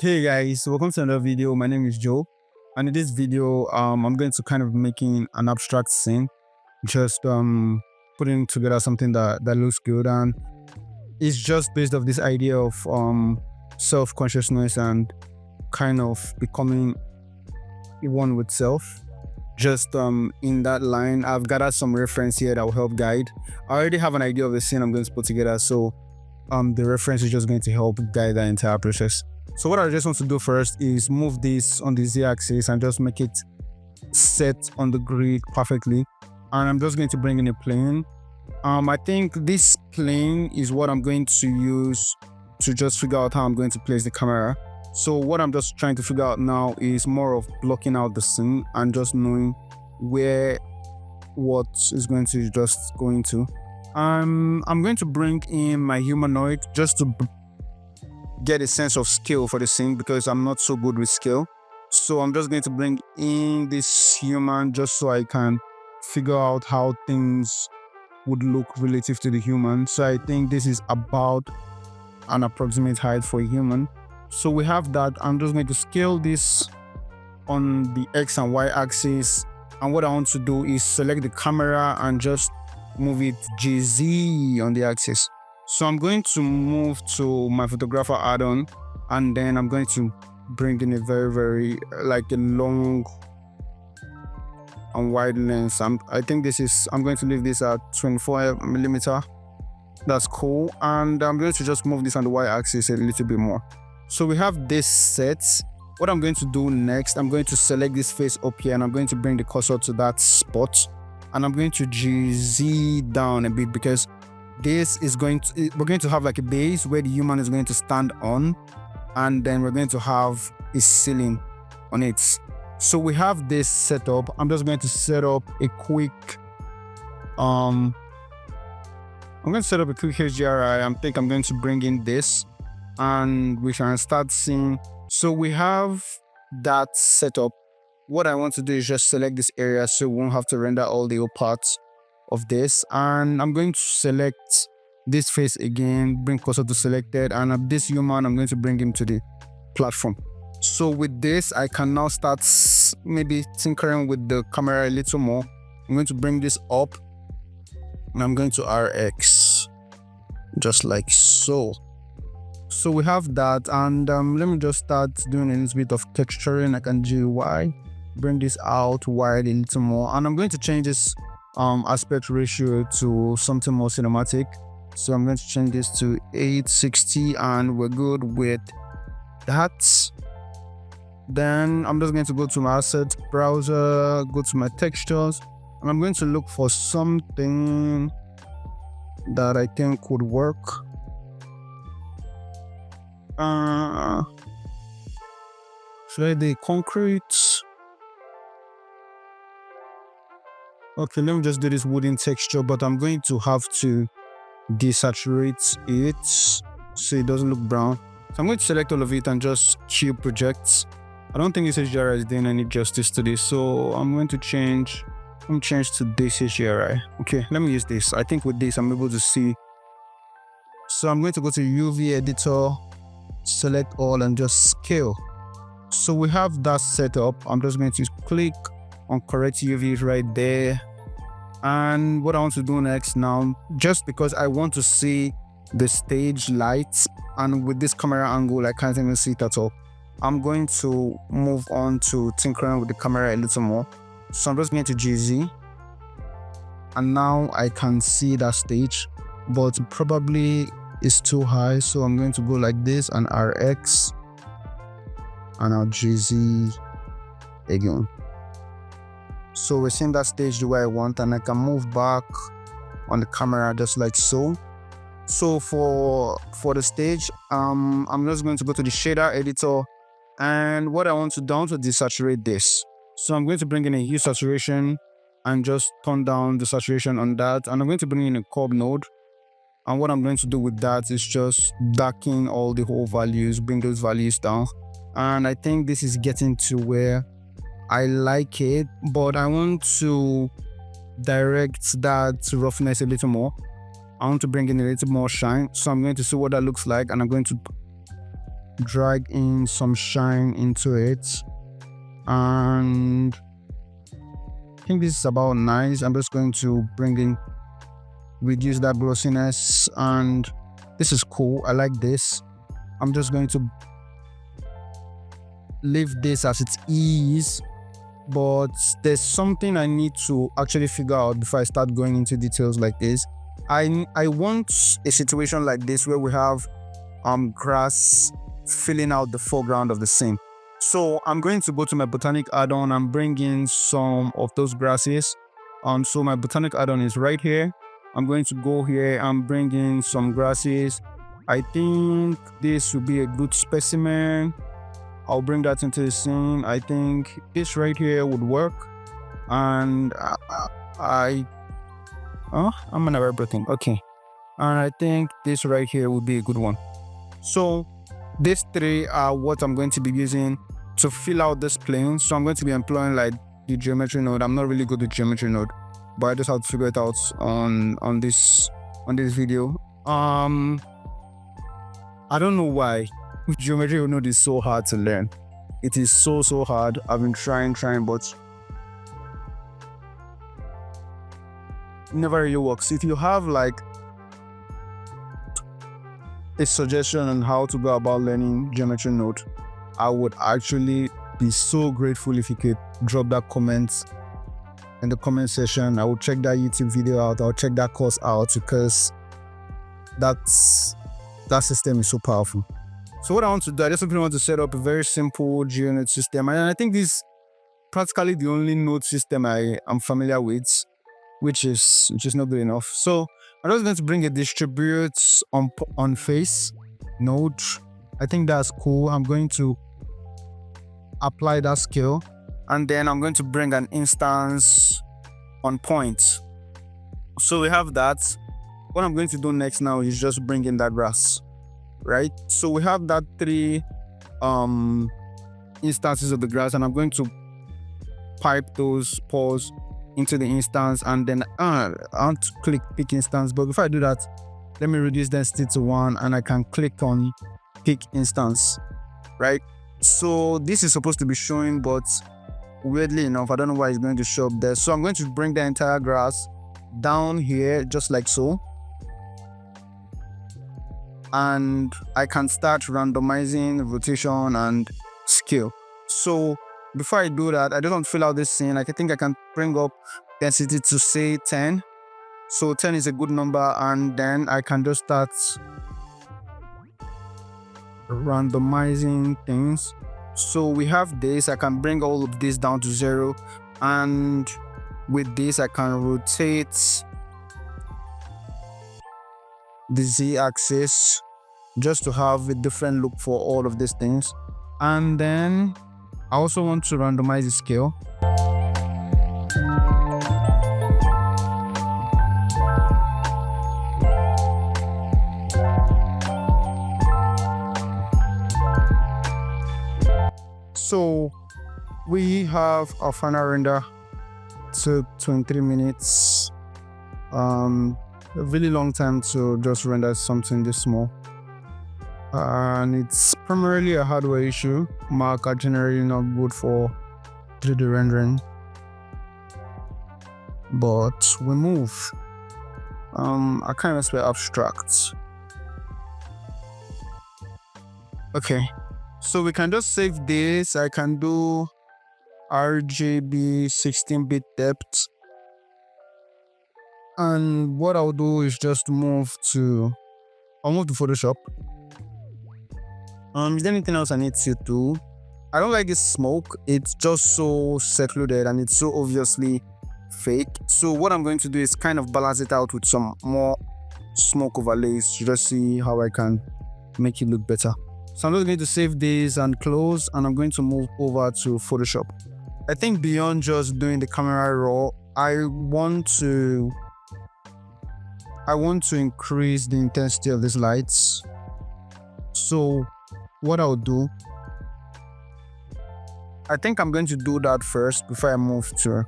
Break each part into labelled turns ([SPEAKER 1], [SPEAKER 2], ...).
[SPEAKER 1] Hey guys, welcome to another video. My name is Joe, and in this video, I'm going to kind of making an abstract scene, just putting together something that looks good, and it's just based off this idea of self consciousness and kind of becoming one with self. Just in that line, I've gathered some reference here that will help guide. I already have an idea of the scene I'm going to put together, so the reference is just going to help guide that entire process. So what I just want to do first is move this on the z-axis and just make it set on the grid perfectly. And I'm just going to bring in a plane. I think this plane is what I'm going to use to just figure out how I'm going to place the camera. So what I'm just trying to figure out now is more of blocking out the scene and just knowing where what is going to just go into. I'm going to bring in my humanoid just to get a sense of scale for the scene because I'm not so good with scale. So I'm just going to bring in this human just so I can figure out how things would look relative to the human. So I think this is about an approximate height for a human. So we have that. I'm just going to scale this on the X and Y axis. And what I want to do is select the camera and just move it GZ on the axis. So I'm going to move to my photographer add-on, and then I'm going to bring in a very like a long and wide lens. I think I'm going to leave this at 24mm. That's cool. And I'm going to just move this on the y-axis a little bit more. So we have this set. What I'm going to do next, I'm going to select this face up here and I'm going to bring the cursor to that spot. And I'm going to GZ down a bit because this is we're going to have like a base where the human is going to stand on, and then we're going to have a ceiling on it. So we have this set up. I'm just going to set up a quick I'm going to set up a quick HDRI. I think I'm going to bring in this and we can start seeing. So we have that set up. What I want to do is just select this area so we won't have to render all the parts of this, and I'm going to select this face again, bring cursor to selected, and this human I'm going to bring him to the platform. So with this I can now start maybe tinkering with the camera a little more. I'm going to bring this up and I'm going to RX just like so. So we have that, and let me just start doing a little bit of texturing. I can do Y, bring this out wide a little more, and I'm going to change this aspect ratio to something more cinematic. So I'm going to change this to 860 and we're good with that. Then I'm just going to go to my asset browser, go to my textures, and I'm going to look for something that I think would work. Should I do concrete? Okay, let me just do this wooden texture, but I'm going to have to desaturate it so it doesn't look brown. So I'm going to select all of it and just cube projects. I don't think this HDRI is doing any justice to this, so I'm going to change to this HDRI. Okay, let me use this. I think with this I'm able to see. So I'm going to go to UV editor, select all and just scale. So we have that set up. I'm just going to click on correct UV right there. And what I want to do next now, just because I want to see the stage lights, and with this camera angle I can't even see it at all, I'm going to move on to tinkering with the camera a little more. So I'm just going to GZ, and now I can see that stage, but probably it's too high, so I'm going to go like this and RX, and I'll GZ again. So we're seeing that stage the way I want, and I can move back on the camera just like so. So for the stage, I'm just going to go to the shader editor, and what I want to do, I want to desaturate this. So I'm going to bring in a hue saturation and just turn down the saturation on that, and I'm going to bring in a curve node. And what I'm going to do with that is just darken all the whole values, bring those values down. And I think this is getting to where I like it, but I want to direct that roughness a little more. I want to bring in a little more shine, so I'm going to see what that looks like, and I'm going to drag in some shine into it, and I think this is about nice. I'm just going to reduce that glossiness, and this is cool. I like this. I'm just going to leave this as it is, but there's something I need to actually figure out before I start going into details like this. I want a situation like this where we have grass filling out the foreground of the scene. So I'm going to go to my botanic add-on and bring in some of those grasses. So my botanic add-on is right here. I'm going to go here and bring in some grasses. I think this would be a good specimen. I'll bring that into the scene. I think this right here would work. And I'm gonna everything. Okay. And I think this right here would be a good one. So these three are what I'm going to be using to fill out this plane. So I'm going to be employing like the geometry node. I'm not really good with geometry node, but I just have to figure it out on this video. I don't know why geometry node is so hard to learn. It is so hard. I've been trying, but it never really works. If you have like a suggestion on how to go about learning geometry node, I would actually be so grateful if you could drop that comment in the comment section. I will check that YouTube video out. I'll check that course out, because that system is so powerful. So what I want to do, I just simply want to set up a very simple GeoNode system, and I think this is practically the only node system I am familiar with, which is not good enough. So I'm just going to bring a distribute on face node. I think that's cool. I'm going to apply that scale, and then I'm going to bring an instance on point. So we have that. What I'm going to do next now is just bring in that grass, right? So we have that 3 instances of the grass, and I'm going to pipe those pores into the instance, and then I want to click pick instance. But before I do that, let me reduce density to 1, and I can click on pick instance, right? So this is supposed to be showing, but weirdly enough, I don't know why it's going to show up there. So I'm going to bring the entire grass down here, just like so, and I can start randomizing rotation and scale. So before I do that, I just want to fill out this scene. Like, I think I can bring up density to say 10. So 10 is a good number, and then I can just start randomizing things. So we have this. I can bring all of this down to 0, and with this I can rotate the z-axis just to have a different look for all of these things. And then I also want to randomize the scale. So we have our final render to 23 minutes. A really long time to just render something this small. And it's primarily a hardware issue. Mac are generally not good for 3D rendering. But we move. I can't even spell abstract. Okay. So we can just save this. I can do RGB 16-bit depth. And what I'll do is just move to Photoshop. Is there anything else I need to do? I don't like this smoke. It's just so secluded and it's so obviously fake. So what I'm going to do is kind of balance it out with some more smoke overlays to just see how I can make it look better. So I'm just going to save this and close, and I'm going to move over to Photoshop. I think beyond just doing the camera raw, I want to increase the intensity of these lights. So what I'll do, I think I'm going to do that first before I move to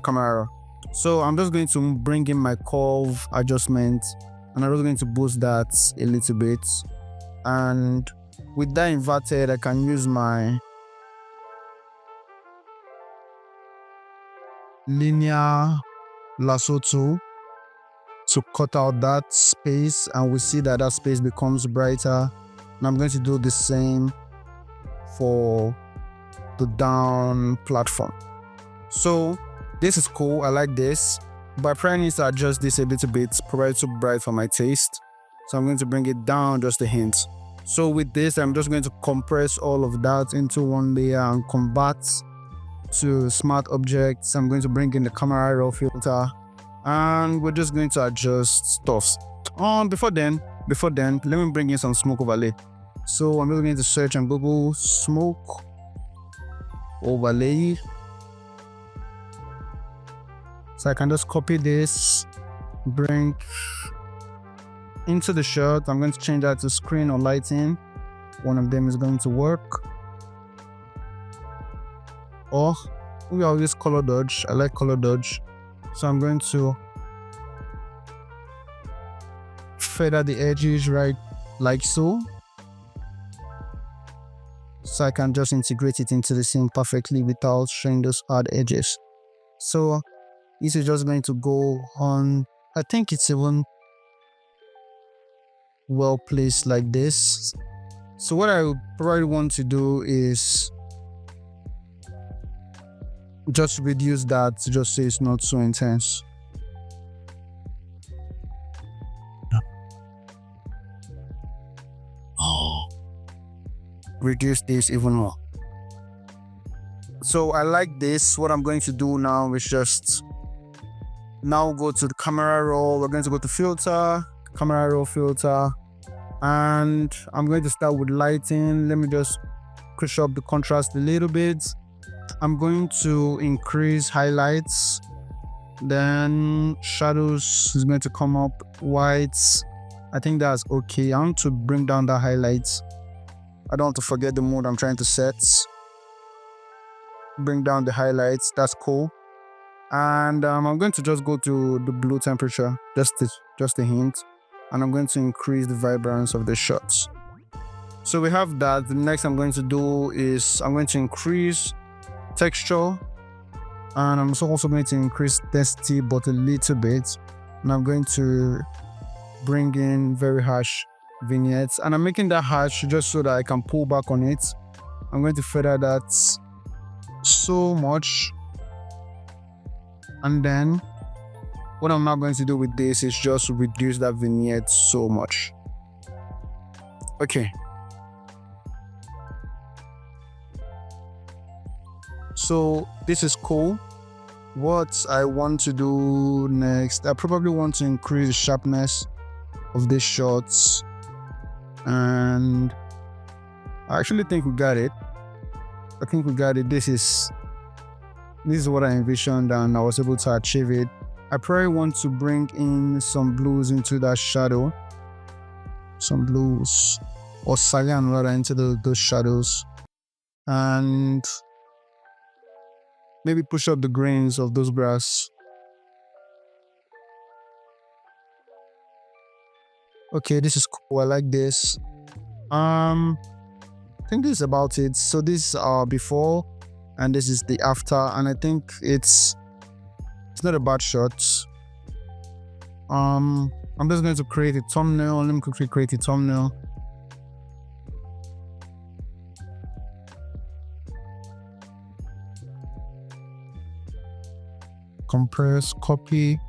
[SPEAKER 1] camera. So I'm just going to bring in my curve adjustment, and I'm just going to boost that a little bit. And with that inverted, I can use my linear lasso tool to cut out that space, and we see that that space becomes brighter. And I'm going to do the same for the down platform. So this is cool, I like this, but I probably need to adjust this a little bit, probably too bright for my taste. So I'm going to bring it down just a hint. So with this, I'm just going to compress all of that into one layer and convert to smart objects. I'm going to bring in the camera raw filter, and we're just going to adjust stuff. Before then, let me bring in some smoke overlay. So I'm just going to search on Google smoke overlay. So I can just copy this, bring into the shot. I'm going to change that to screen or lighting. One of them is going to work. Or maybe I'll use color dodge. I like color dodge. So I'm going to feather the edges right like so. So I can just integrate it into the scene perfectly without showing those hard edges. So this is just going to go on. I think it's even well placed like this. So what I would probably want to do is just reduce that, just so it's not so intense. Reduce this even more. So I like this. What I'm going to do now is just now go to the camera raw. We're going to go to filter, camera raw filter, and I'm going to start with lighting. Let me just push up the contrast a little bit. I'm going to increase highlights, then shadows is going to come up, whites. I think that's okay. I want to bring down the highlights. I don't want to forget the mode I'm trying to set. Bring down the highlights, that's cool. And I'm going to just go to the blue temperature, just a hint. And I'm going to increase the vibrance of the shots. So we have that. The next I'm going to do is I'm going to increase texture, and I'm also going to increase density but a little bit, and I'm going to bring in very harsh vignettes, and I'm making that harsh just so that I can pull back on it. I'm going to feather that so much, and then what I'm now going to do with this is just reduce that vignette so much. Okay, so this is cool. What I want to do next, I probably want to increase the sharpness of these shots, and I actually think we got it. This is what I envisioned, and I was able to achieve it. I probably want to bring in some blues into that shadow, some blues or cyan rather into those shadows, and maybe push up the grains of those grass. Okay, this is cool. I like this. I think this is about it. So this is before, and this is the after, and I think it's not a bad shot. I'm just going to create a thumbnail. Let me quickly create a thumbnail. Compress, copy.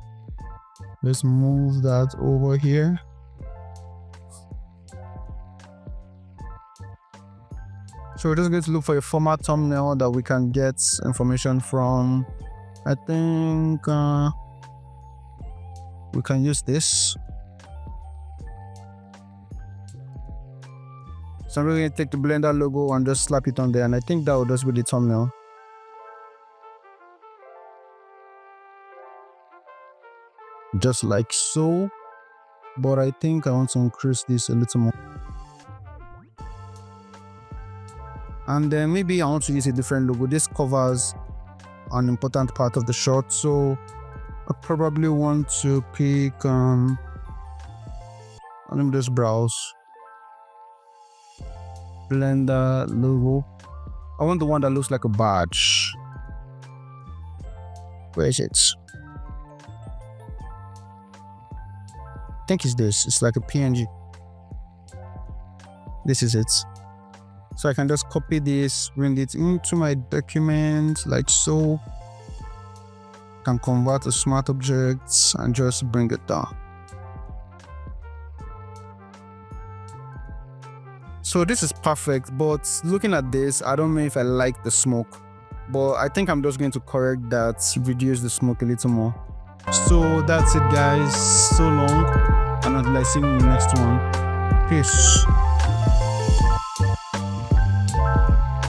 [SPEAKER 1] Let's move that over here. So we're just going to look for a format thumbnail that we can get information from. I think we can use this. So I'm really going to take the Blender logo and just slap it on there, and I think that will just be the thumbnail. Just like so, but I think I want to increase this a little more. And then maybe I want to use a different logo. This covers an important part of the shot, so I probably want to pick let me just browse. Blender logo. I want the one that looks like a badge. Where is it? I think it's this. It's like a PNG. This is it. So I can just copy this, bring it into my document like so. Can convert to smart objects and just bring it down. So this is perfect, but looking at this, I don't know if I like the smoke, but I think I'm just going to correct that, reduce the smoke a little more. So that's it, guys. So long, and until I see you in the next one. Peace.